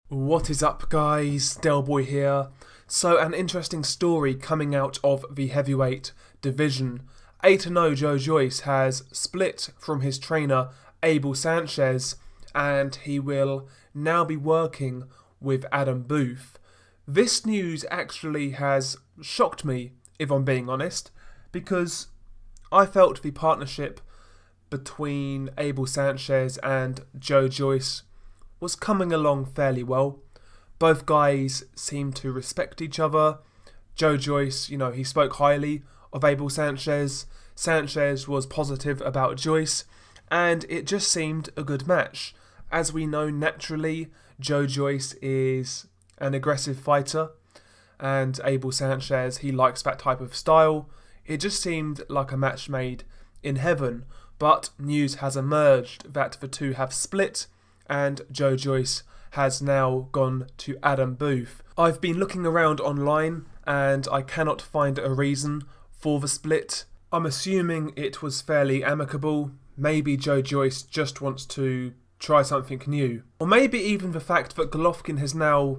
What is up, guys? Delboy here. So, an interesting story coming out of the heavyweight division. 8-0 Joe Joyce has split from his trainer Abel Sanchez, and he will now be working with Adam Booth. This news actually has shocked me, if I'm being honest, because I felt the partnership between Abel Sanchez and Joe Joyce was coming along fairly well. Both guys seemed to respect each other. Joe Joyce, he spoke highly of Abel Sanchez. Sanchez was positive about Joyce, and it just seemed a good match. As we know, naturally, Joe Joyce is an aggressive fighter, and Abel Sanchez, he likes that type of style. It just seemed like a match made in heaven, but news has emerged that the two have split, and Joe Joyce has now gone to Adam Booth. I've been looking around online and I cannot find a reason for the split. I'm assuming it was fairly amicable. Maybe Joe Joyce just wants to try something new. Or maybe even the fact that Golovkin has now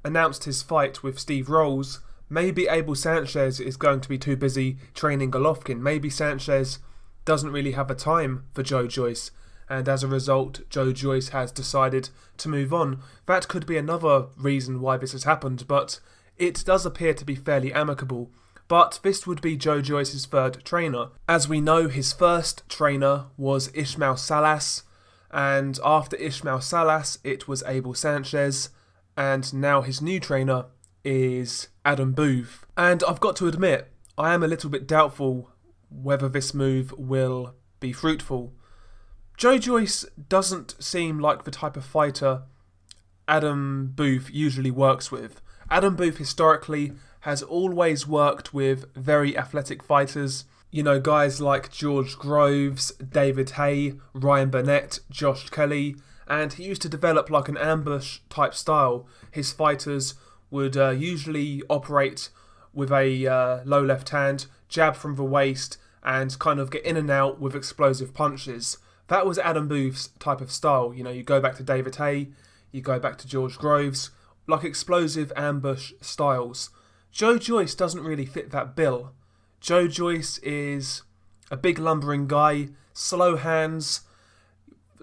announced his fight with Steve Rolls. Maybe Abel Sanchez is going to be too busy training Golovkin. Maybe Sanchez doesn't really have the time for Joe Joyce, and as a result, Joe Joyce has decided to move on. That could be another reason why this has happened, but it does appear to be fairly amicable. But this would be Joe Joyce's third trainer. As we know, his first trainer was Ismael Salas, and after Ismael Salas, it was Abel Sanchez, and now his new trainer is Adam Booth. And I've got to admit, I am a little bit doubtful whether this move will be fruitful. Joe Joyce doesn't seem like the type of fighter Adam Booth usually works with. Adam Booth historically has always worked with very athletic fighters. Guys like George Groves, David Haye, Ryan Burnett, Josh Kelly, and he used to develop like an ambush type style. His fighters would usually operate with a low left hand, jab from the waist, and kind of get in and out with explosive punches. That was Adam Booth's type of style. You go back to David Haye, you go back to George Groves, like explosive ambush styles. Joe Joyce doesn't really fit that bill. Joe Joyce is a big lumbering guy, slow hands,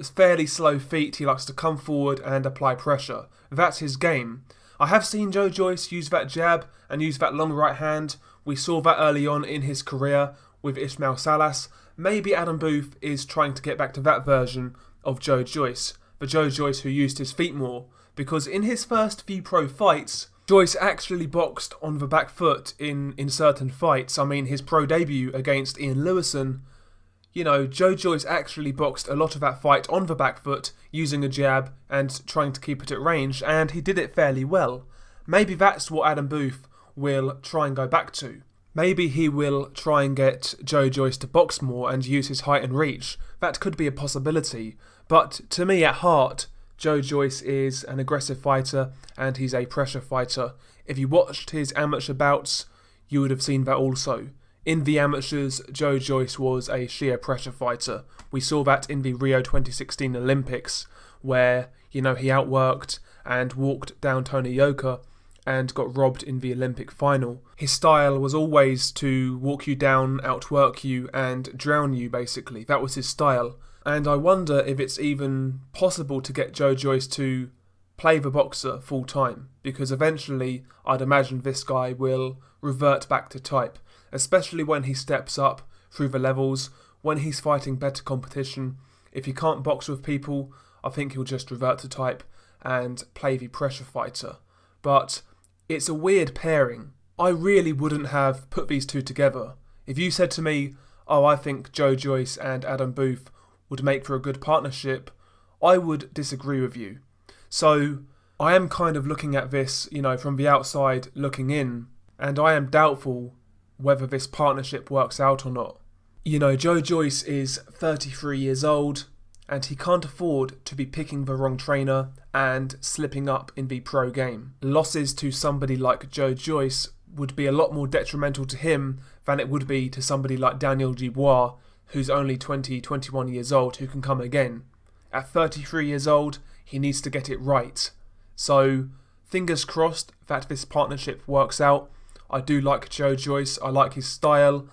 fairly slow feet. He likes to come forward and apply pressure. That's his game. I have seen Joe Joyce use that jab and use that long right hand. We saw that early on in his career with Ismael Salas. Maybe Adam Booth is trying to get back to that version of Joe Joyce, the Joe Joyce who used his feet more, because in his first few pro fights, Joyce actually boxed on the back foot in certain fights. I mean, his pro debut against Ian Lewison, Joe Joyce actually boxed a lot of that fight on the back foot, using a jab and trying to keep it at range, and he did it fairly well. Maybe that's what Adam Booth will try and go back to. Maybe he will try and get Joe Joyce to box more and use his height and reach. That could be a possibility. But to me, at heart, Joe Joyce is an aggressive fighter and he's a pressure fighter. If you watched his amateur bouts, you would have seen that also. In the amateurs, Joe Joyce was a sheer pressure fighter. We saw that in the Rio 2016 Olympics, where, he outworked and walked down Tony Yoka and got robbed in the Olympic final. His style was always to walk you down, outwork you, and drown you, basically. That was his style. And I wonder if it's even possible to get Joe Joyce to play the boxer full time, because eventually I'd imagine this guy will revert back to type, especially when he steps up through the levels, when he's fighting better competition. If he can't box with people, I think he'll just revert to type and play the pressure fighter. But it's a weird pairing. I really wouldn't have put these two together. If you said to me, I think Joe Joyce and Adam Booth would make for a good partnership, I would disagree with you. So I am kind of looking at this, from the outside looking in, and I am doubtful whether this partnership works out or not. Joe Joyce is 33 years old, and he can't afford to be picking the wrong trainer and slipping up in the pro game. Losses to somebody like Joe Joyce would be a lot more detrimental to him than it would be to somebody like Daniel Dubois, who's only 21 years old, who can come again. At 33 years old, he needs to get it right. So fingers crossed that this partnership works out. I do like Joe Joyce. I like his style.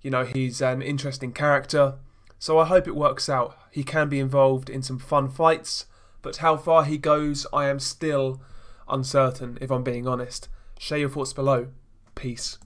You know, he's an interesting character. So I hope it works out. He can be involved in some fun fights, but how far he goes, I am still uncertain, if I'm being honest. Share your thoughts below. Peace.